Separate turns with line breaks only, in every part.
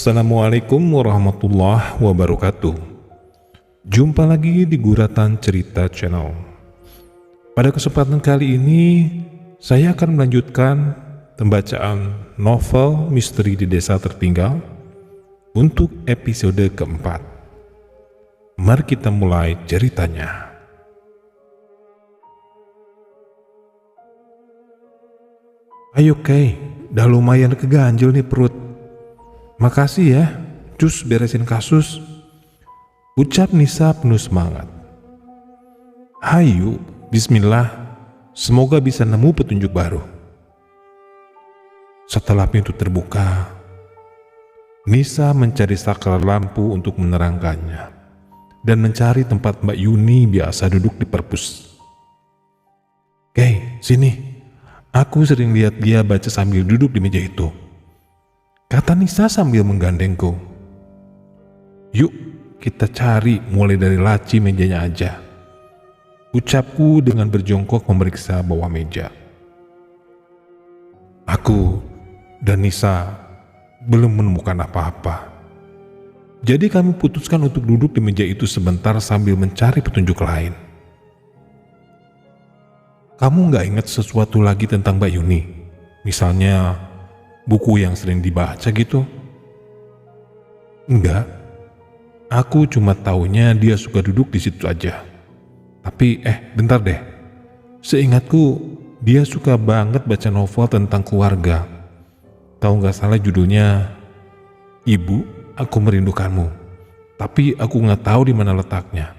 Assalamualaikum warahmatullahi wabarakatuh. Jumpa lagi di Guratan Cerita Channel. Pada kesempatan kali ini, saya akan melanjutkan pembacaan novel Misteri di Desa Tertinggal untuk episode keempat. Mari kita mulai ceritanya. Ayo Kay, udah lumayan keganjel nih perut. Makasih ya, cus beresin kasus, ucap Nisa penuh semangat. Hayu, bismillah, semoga bisa nemu petunjuk baru. Setelah pintu terbuka, Nisa mencari saklar lampu untuk menerangkannya dan mencari tempat Mbak Yuni biasa duduk di perpus. Kay, sini, aku sering lihat dia baca sambil duduk di meja itu, kata Nisa sambil menggandengku. Yuk, kita cari mulai dari laci mejanya aja, ucapku dengan berjongkok memeriksa bawah meja. Aku dan Nisa belum menemukan apa-apa. Jadi kami putuskan untuk duduk di meja itu sebentar sambil mencari petunjuk lain. Kamu gak ingat sesuatu lagi tentang Mbak Yuni? Misalnya buku yang sering dibaca gitu? Enggak. Aku cuma taunya dia suka duduk di situ aja. Tapi bentar deh. Seingatku dia suka banget baca novel tentang keluarga. Tahu nggak salah judulnya Ibu, Aku Merindukanmu. Tapi aku nggak tahu di mana letaknya,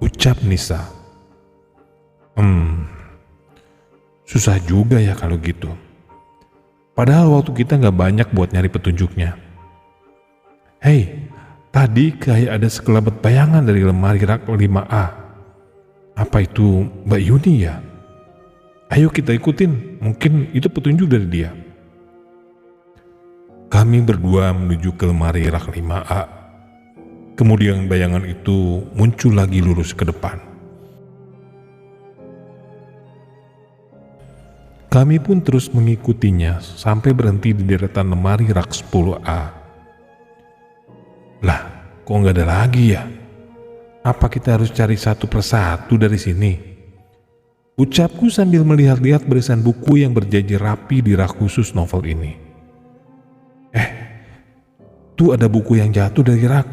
ucap Nisa. Susah juga ya kalau gitu. Padahal waktu kita nggak banyak buat nyari petunjuknya. Hei, tadi kayak ada sekelebat bayangan dari lemari rak 5A. Apa itu Mbak Yuni ya? Ayo kita ikutin, mungkin itu petunjuk dari dia. Kami berdua menuju ke lemari rak 5A. Kemudian bayangan itu muncul lagi lurus ke depan. Kami pun terus mengikutinya sampai berhenti di deretan lemari rak 10A. Lah, kok nggak ada lagi ya? Apa kita harus cari satu persatu dari sini? Ucapku sambil melihat-lihat barisan buku yang berjajar rapi di rak khusus novel ini. Tuh ada buku yang jatuh dari rak,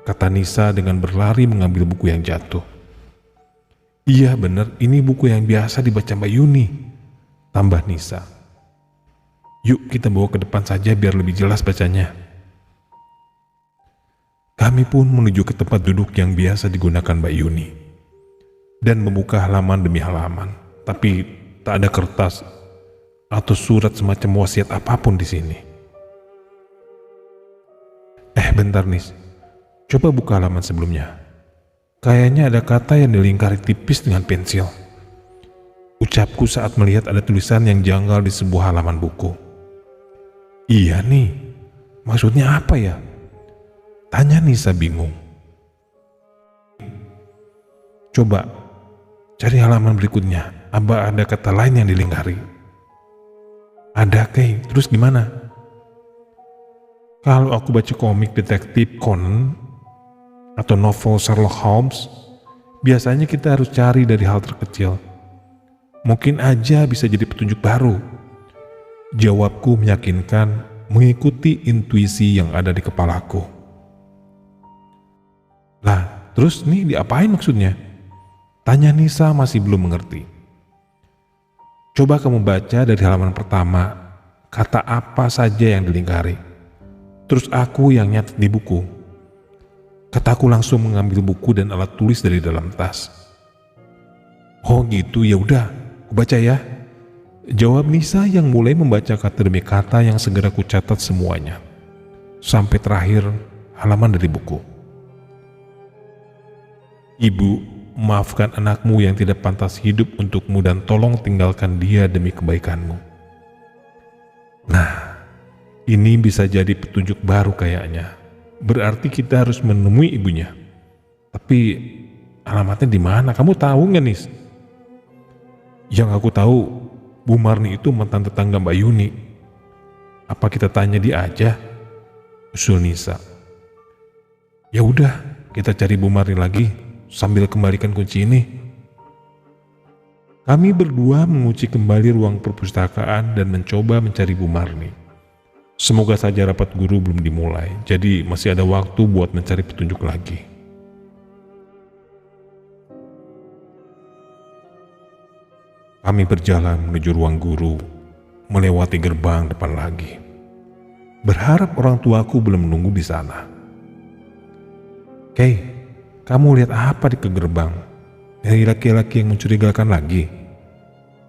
kata Nisa dengan berlari mengambil buku yang jatuh. Iya bener, ini buku yang biasa dibaca Mbak Yuni, tambah Nisa. Yuk kita bawa ke depan saja biar lebih jelas bacanya. Kami pun menuju ke tempat duduk yang biasa digunakan Mbak Yuni dan membuka halaman demi halaman, tapi tak ada kertas atau surat semacam wasiat apapun di sini. Bentar Nis, coba buka halaman sebelumnya. Kayaknya ada kata yang dilingkari tipis dengan pensil, ucapku saat melihat ada tulisan yang janggal di sebuah halaman buku. Iya nih, maksudnya apa ya? Tanya Nisa bingung. Coba cari halaman berikutnya, apa ada kata lain yang dilingkari? Ada Kay, terus gimana? Kalau aku baca komik detektif Conan atau novel Sherlock Holmes, biasanya kita harus cari dari hal terkecil. Mungkin aja bisa jadi petunjuk baru. Jawabku meyakinkan mengikuti intuisi yang ada di kepalaku. Lah, terus nih diapain maksudnya? Tanya Nisa masih belum mengerti. Coba kamu baca dari halaman pertama, kata apa saja yang dilingkari. Terus aku yang nyatet di buku. Kataku langsung mengambil buku dan alat tulis dari dalam tas. Oh gitu, ya udah, aku baca ya. Jawab Nisa yang mulai membaca kata demi kata yang segera kucatat semuanya. Sampai terakhir halaman dari buku. Ibu, maafkan anakmu yang tidak pantas hidup untukmu dan tolong tinggalkan dia demi kebaikanmu. Nah, ini bisa jadi petunjuk baru kayaknya. Berarti kita harus menemui ibunya. Tapi alamatnya di mana? Kamu tahu nggak Nis? Yang aku tahu, Bu Marni itu mantan tetangga Mbak Yuni. Apa kita tanya dia aja? usul Nisa. Ya udah, kita cari Bu Marni lagi sambil kembalikan kunci ini. Kami berdua mengunci kembali ruang perpustakaan dan mencoba mencari Bu Marni. Semoga saja rapat guru belum dimulai, jadi masih ada waktu buat mencari petunjuk lagi. Kami berjalan menuju ruang guru, melewati gerbang depan lagi. Berharap orang tuaku belum menunggu di sana. Kay, kamu lihat apa di ke gerbang? Dari laki-laki yang mencurigakan lagi?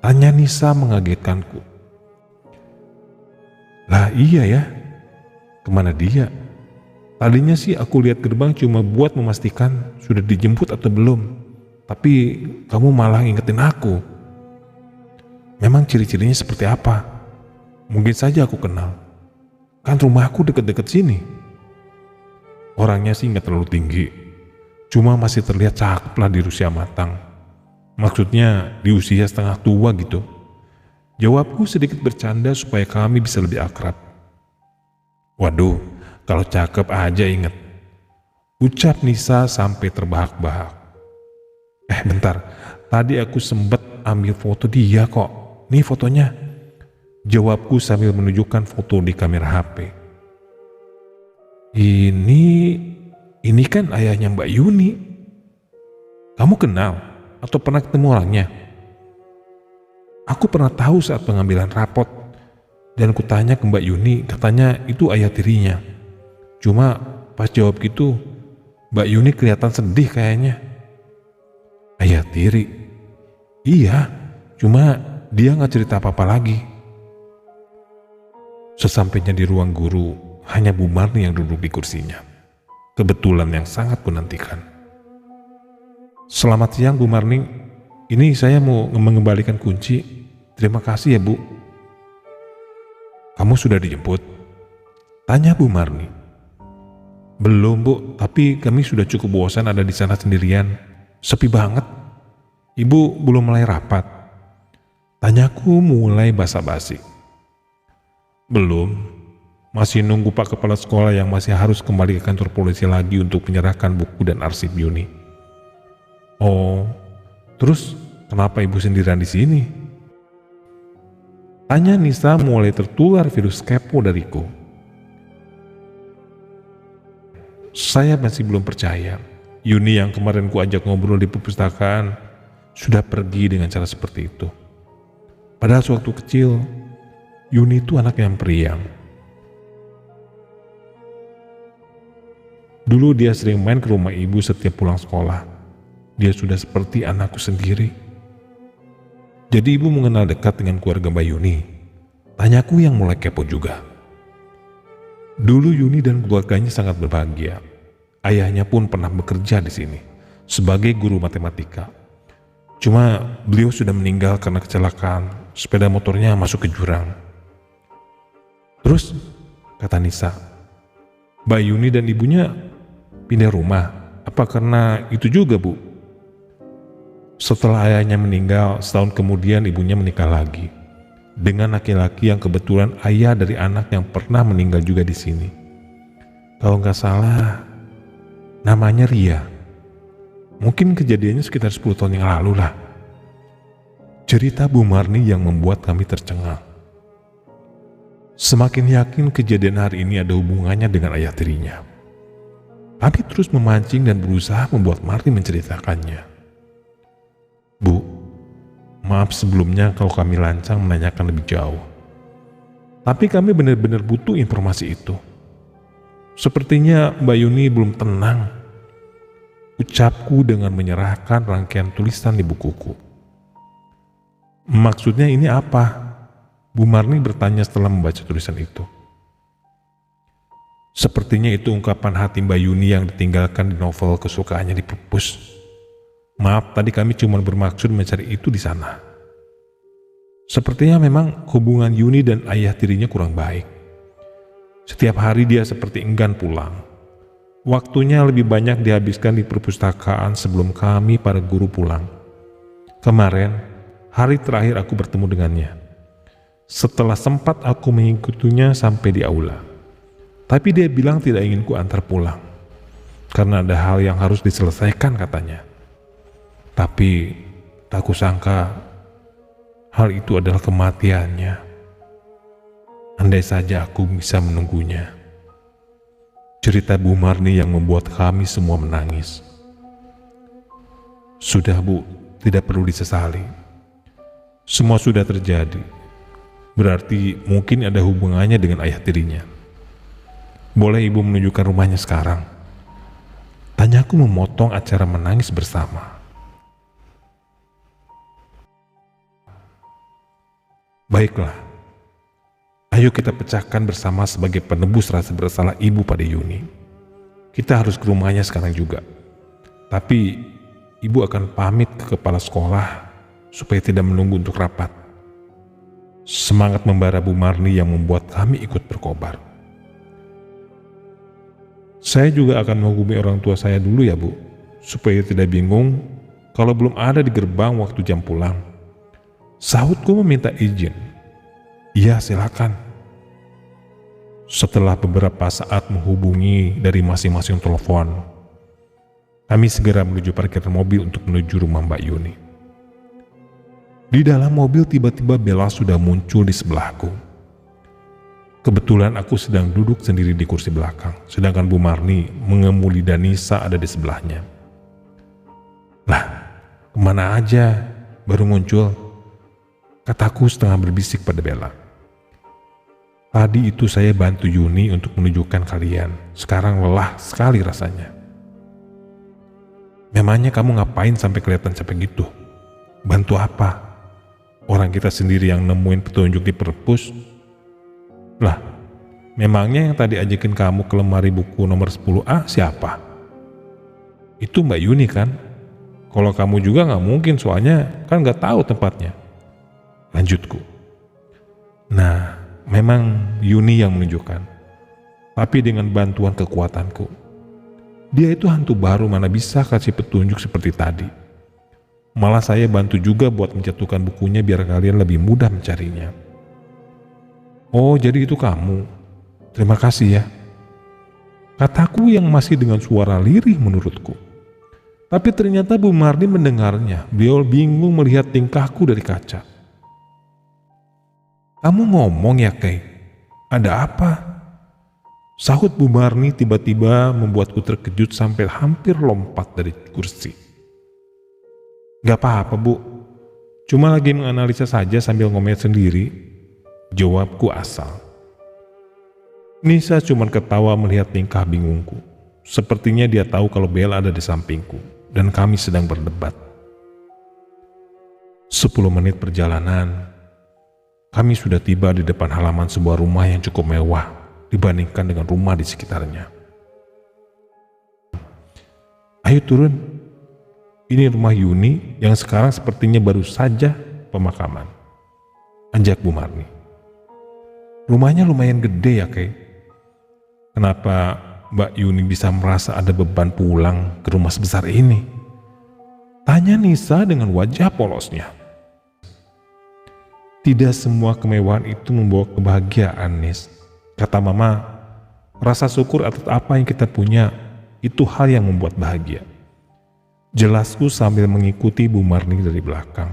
Tanya Nisa mengagetkanku. Lah iya ya, kemana dia? Tadinya sih aku lihat gerbang cuma buat memastikan sudah dijemput atau belum. Tapi kamu malah ngingetin aku. Memang ciri-cirinya seperti apa? Mungkin saja aku kenal. Kan rumahku deket-deket sini. Orangnya sih nggak terlalu tinggi. Cuma masih terlihat cakep lah di usia matang. Maksudnya di usia setengah tua gitu. Jawabku sedikit bercanda supaya kami bisa lebih akrab. Waduh, kalau cakep aja inget. Ucap Nisa sampai terbahak-bahak. Bentar, tadi aku sempet ambil foto dia kok. Nih fotonya. Jawabku sambil menunjukkan foto di kamera HP. Ini kan ayahnya Mbak Yuni. Kamu kenal atau pernah ketemu orangnya? Aku pernah tahu saat pengambilan rapot dan kutanya ke Mbak Yuni, katanya itu ayah tirinya. Cuma pas jawab gitu, Mbak Yuni kelihatan sedih kayaknya. Ayah tiri? Iya, cuma dia gak cerita apa-apa lagi. Sesampainya di ruang guru, hanya Bu Marni yang duduk di kursinya. Kebetulan yang sangat kunantikan. Selamat siang Bu Marni, ini saya mau mengembalikan kunci. Terima kasih ya Bu. Kamu sudah dijemput? Tanya Bu Marni. Belum Bu, tapi kami sudah cukup bosan ada di sana sendirian. Sepi banget. Ibu belum mulai rapat. Tanyaku mulai basa-basi. Belum. Masih nunggu Pak Kepala Sekolah yang masih harus kembali ke kantor polisi lagi untuk menyerahkan buku dan arsip Yuni. Oh, terus kenapa ibu sendirian di sini? Tanya Nisa mulai tertular virus kepo dariku. Saya masih belum percaya Yuni yang kemarin ku ajak ngobrol di perpustakaan sudah pergi dengan cara seperti itu. Padahal sewaktu kecil Yuni itu anak yang periang. Dulu dia sering main ke rumah ibu setiap pulang sekolah. Dia sudah seperti anakku sendiri. Jadi ibu mengenal dekat dengan keluarga Mbak Yuni. Tanyaku yang mulai kepo juga. Dulu Yuni dan keluarganya sangat berbahagia. Ayahnya pun pernah bekerja di sini sebagai guru matematika. Cuma beliau sudah meninggal karena kecelakaan. Sepeda motornya masuk ke jurang. Terus, kata Nisa, Mbak Yuni dan ibunya pindah rumah. Apa karena itu juga Bu? Setelah ayahnya meninggal, setahun kemudian ibunya menikah lagi dengan laki-laki yang kebetulan ayah dari anak yang pernah meninggal juga di sini. Kalau nggak salah, namanya Ria. Mungkin kejadiannya sekitar 10 tahun yang lalu lah. Cerita Bu Marni yang membuat kami tercengang. Semakin yakin kejadian hari ini ada hubungannya dengan ayah tirinya. Kami terus memancing dan berusaha membuat Marni menceritakannya. Bu, maaf sebelumnya kalau kami lancang menanyakan lebih jauh. Tapi kami benar-benar butuh informasi itu. Sepertinya Mbak Yuni belum tenang. Ucapku dengan menyerahkan rangkaian tulisan di bukuku. Maksudnya ini apa? Bu Marni bertanya setelah membaca tulisan itu. Sepertinya itu ungkapan hati Mbak Yuni yang ditinggalkan di novel kesukaannya di perpus. Maaf, tadi kami cuma bermaksud mencari itu di sana. Sepertinya memang hubungan Yuni dan ayah tirinya kurang baik. Setiap hari dia seperti enggan pulang. Waktunya lebih banyak dihabiskan di perpustakaan sebelum kami para guru pulang. Kemarin, hari terakhir aku bertemu dengannya. Setelah sempat aku mengikutinya sampai di aula. Tapi dia bilang tidak ingin ku antar pulang, karena ada hal yang harus diselesaikan katanya. Tapi tak kusangka hal itu adalah kematiannya. Andai saja aku bisa menunggunya. Cerita Bu Marni yang membuat kami semua menangis. Sudah Bu, tidak perlu disesali. Semua sudah terjadi. Berarti mungkin ada hubungannya dengan ayah tirinya. Boleh Ibu menunjukkan rumahnya sekarang? Tanyaku memotong acara menangis bersama. Baiklah, ayo kita pecahkan bersama sebagai penebus rasa bersalah Ibu pada Yuni. Kita harus ke rumahnya sekarang juga. Tapi Ibu akan pamit ke kepala sekolah supaya tidak menunggu untuk rapat. Semangat membara Bu Marni yang membuat kami ikut berkobar. Saya juga akan menghubungi orang tua saya dulu ya Bu, supaya tidak bingung kalau belum ada di gerbang waktu jam pulang. Sahutku meminta izin. Iya, silakan. Setelah beberapa saat menghubungi dari masing-masing telepon, kami segera menuju parkiran mobil untuk menuju rumah Mbak Yuni. Di dalam mobil tiba-tiba Bella sudah muncul di sebelahku. Kebetulan aku sedang duduk sendiri di kursi belakang, sedangkan Bu Marni mengemuli Danisa ada di sebelahnya. Lah, kemana aja baru muncul? Kataku setengah berbisik pada Bella. Tadi itu saya bantu Yuni untuk menunjukkan kalian. Sekarang lelah sekali rasanya. Memangnya kamu ngapain sampai kelihatan capek gitu? Bantu apa? Orang kita sendiri yang nemuin petunjuk di perpus. Lah, memangnya yang tadi ajakin kamu ke lemari buku nomor 10A siapa? Itu Mbak Yuni kan? Kalau kamu juga gak mungkin, soalnya kan gak tahu tempatnya. Lanjutku. Nah, memang Yuni yang menunjukkan. Tapi dengan bantuan kekuatanku. Dia itu hantu baru, mana bisa kasih petunjuk seperti tadi. Malah saya bantu juga buat menjatuhkan bukunya biar kalian lebih mudah mencarinya. Oh, jadi itu kamu. Terima kasih ya. Kataku yang masih dengan suara lirih menurutku. Tapi ternyata Bu Marni mendengarnya. Beliau bingung melihat tingkahku dari kaca. Kamu ngomong ya, Kay? Ada apa? Sahut Bu Marni tiba-tiba membuatku terkejut sampai hampir lompat dari kursi. Gak apa-apa Bu, cuma lagi menganalisa saja sambil ngomel sendiri, jawabku asal. Nisa cuma ketawa melihat tingkah bingungku. Sepertinya dia tahu kalau Bella ada di sampingku dan kami sedang berdebat. 10 menit perjalanan, kami sudah tiba di depan halaman sebuah rumah yang cukup mewah dibandingkan dengan rumah di sekitarnya. Ayo turun. Ini rumah Yuni yang sekarang sepertinya baru saja pemakaman. Anjak Bu Marni. Rumahnya lumayan gede ya, Kay. Kenapa Mbak Yuni bisa merasa ada beban pulang ke rumah sebesar ini? Tanya Nisa dengan wajah polosnya. Tidak semua kemewahan itu membawa kebahagiaan, Nis. Kata Mama, rasa syukur atas apa yang kita punya, itu hal yang membuat bahagia. Jelasku sambil mengikuti Bu Marni dari belakang.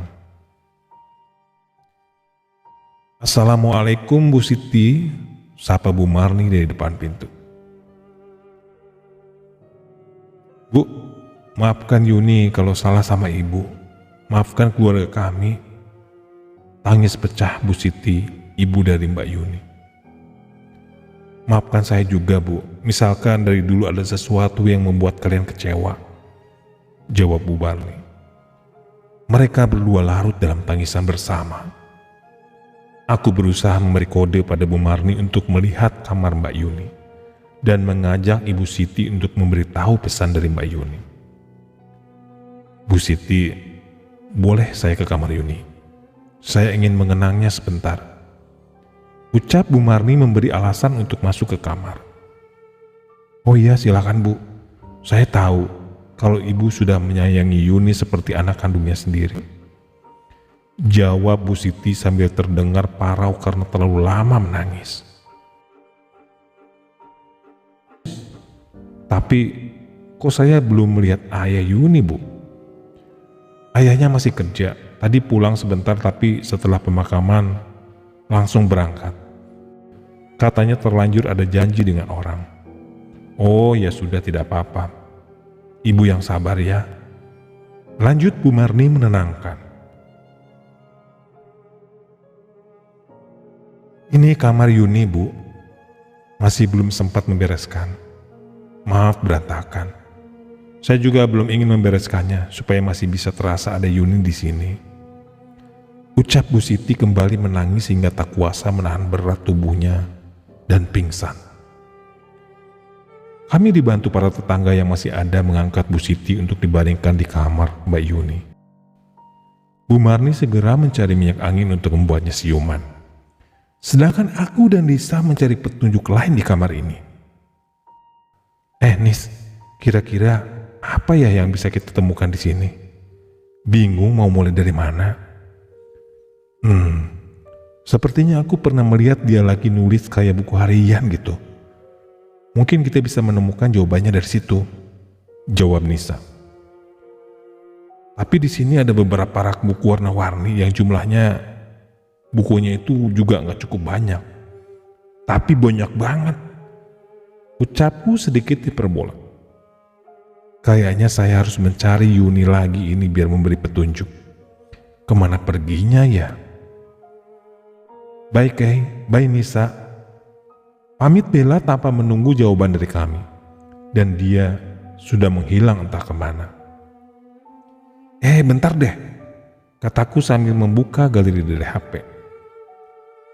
Assalamualaikum Bu Siti, sapa Bu Marni dari depan pintu. Bu, maafkan Yuni kalau salah sama Ibu. Maafkan keluarga kami. Tangis pecah Bu Siti, ibu dari Mbak Yuni. Maafkan saya juga Bu, misalkan dari dulu ada sesuatu yang membuat kalian kecewa. Jawab Bu Marni. Mereka berdua larut dalam tangisan bersama. Aku berusaha memberi kode pada Bu Marni untuk melihat kamar Mbak Yuni dan mengajak Ibu Siti untuk memberitahu pesan dari Mbak Yuni. Bu Siti, boleh saya ke kamar Yuni? Saya ingin mengenangnya sebentar. Ucap Bu Marni memberi alasan untuk masuk ke kamar. Oh iya, silakan Bu. Saya tahu kalau Ibu sudah menyayangi Yuni seperti anak kandungnya sendiri. Jawab Bu Siti sambil terdengar parau karena terlalu lama menangis. Tapi kok saya belum melihat ayah Yuni, Bu? Ayahnya masih kerja, tadi pulang sebentar tapi setelah pemakaman langsung berangkat. Katanya terlanjur ada janji dengan orang. Oh ya sudah, tidak apa-apa. Ibu yang sabar ya. Lanjut Bu Marni menenangkan. Ini kamar Yuni, Bu. Masih belum sempat membereskan. Maaf berantakan. Saya juga belum ingin membereskannya supaya masih bisa terasa ada Yuni di sini. Ucap Bu Siti kembali menangis hingga tak kuasa menahan berat tubuhnya dan pingsan. Kami dibantu para tetangga yang masih ada mengangkat Bu Siti untuk dibaringkan di kamar Mbak Yuni. Bu Marni segera mencari minyak angin untuk membuatnya siuman. Sedangkan aku dan Nisa mencari petunjuk lain di kamar ini. Nis, kira-kira apa ya yang bisa kita temukan di sini? Bingung mau mulai dari mana? Sepertinya aku pernah melihat dia lagi nulis kayak buku harian gitu. Mungkin kita bisa menemukan jawabannya dari situ, jawab Nisa. Tapi di sini ada beberapa rak buku warna-warni yang jumlahnya bukunya itu juga gak cukup banyak. Tapi banyak banget. Ucapku sedikit hiperbola. Kayaknya saya harus mencari Yuni lagi ini biar memberi petunjuk. Kemana perginya ya? Baik bye Nisa. Pamit Bella tanpa menunggu jawaban dari kami. Dan dia sudah menghilang entah kemana. Bentar deh, kataku sambil membuka galeri dari HP.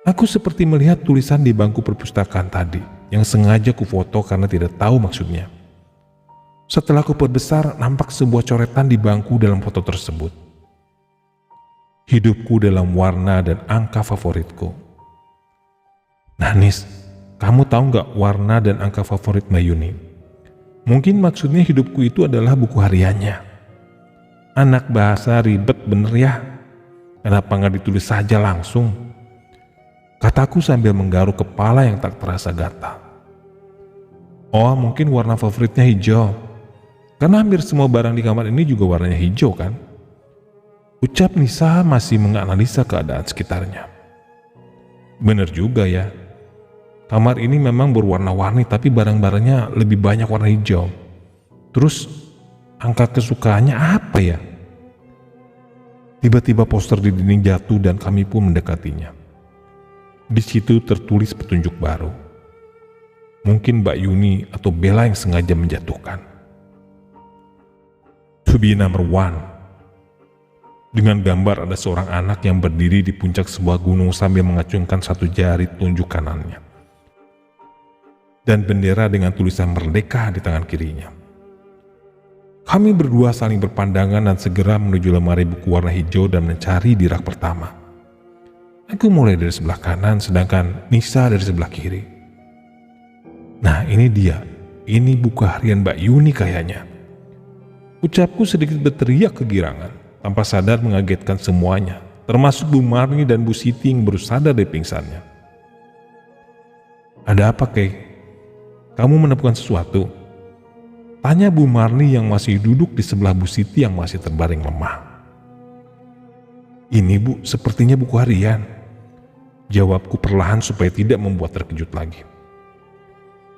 Aku seperti melihat tulisan di bangku perpustakaan tadi yang sengaja kufoto karena tidak tahu maksudnya. Setelah ku perbesar, nampak sebuah coretan di bangku dalam foto tersebut. Hidupku dalam warna dan angka favoritku. Nah Nis, kamu tahu gak warna dan angka favorit Mbak Yuni? Mungkin maksudnya hidupku itu adalah buku hariannya. Anak bahasa ribet bener ya. Kenapa gak ditulis saja langsung? Kataku sambil menggaruk kepala yang tak terasa gatal. Oh, mungkin warna favoritnya hijau. Karena hampir semua barang di kamar ini juga warnanya hijau kan? Ucap Nisa masih menganalisa keadaan sekitarnya. Bener juga ya. Kamar ini memang berwarna-warni tapi barang-barangnya lebih banyak warna hijau. Terus angka kesukaannya apa ya? Tiba-tiba poster di dinding jatuh dan kami pun mendekatinya. Di situ tertulis petunjuk baru. Mungkin Mbak Yuni atau Bella yang sengaja menjatuhkan. To be number one. Dengan gambar ada seorang anak yang berdiri di puncak sebuah gunung sambil mengacungkan satu jari tunjuk kanannya. Dan bendera dengan tulisan Merdeka di tangan kirinya. Kami berdua saling berpandangan dan segera menuju lemari buku warna hijau dan mencari di rak pertama. Aku mulai dari sebelah kanan sedangkan Nisa dari sebelah kiri. Nah ini dia, ini buku harian Mbak Yuni kayaknya. Ucapku sedikit berteriak kegirangan, tanpa sadar mengagetkan semuanya, termasuk Bu Marni dan Bu Siti yang baru sadar dari pingsannya. Ada apa Kay? Kamu menemukan sesuatu? Tanya Bu Marni yang masih duduk di sebelah Bu Siti yang masih terbaring lemah. Ini Bu, sepertinya buku harian. Jawabku perlahan supaya tidak membuat terkejut lagi.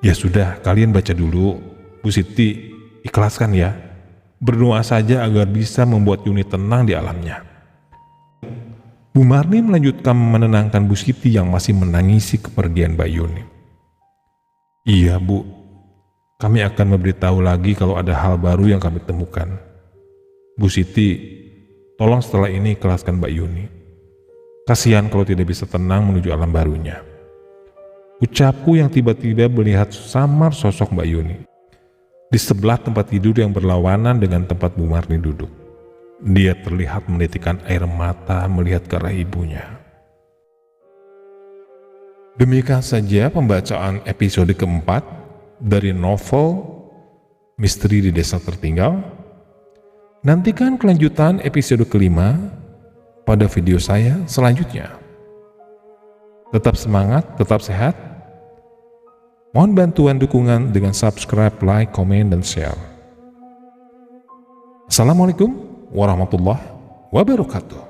Ya sudah, kalian baca dulu. Bu Siti, ikhlaskan ya. Berdoa saja agar bisa membuat Yuni tenang di alamnya. Bu Marni melanjutkan menenangkan Bu Siti yang masih menangisi kepergian Mbak Yuni. Iya Bu, kami akan memberitahu lagi kalau ada hal baru yang kami temukan. Bu Siti, tolong setelah ini ikhlaskan Mbak Yuni. Kasihan kalau tidak bisa tenang menuju alam barunya. Ucapku yang tiba-tiba melihat samar sosok Mbak Yuni di sebelah tempat tidur yang berlawanan dengan tempat Bu Marni duduk. Dia terlihat menitikkan air mata melihat ke arah ibunya. Demikian saja pembacaan episode keempat dari novel Misteri di Desa Tertinggal. Nantikan kelanjutan episode kelima pada video saya selanjutnya. Tetap semangat, tetap sehat. Mohon bantuan dukungan dengan subscribe, like, komen, dan share. Assalamualaikum warahmatullahi wabarakatuh.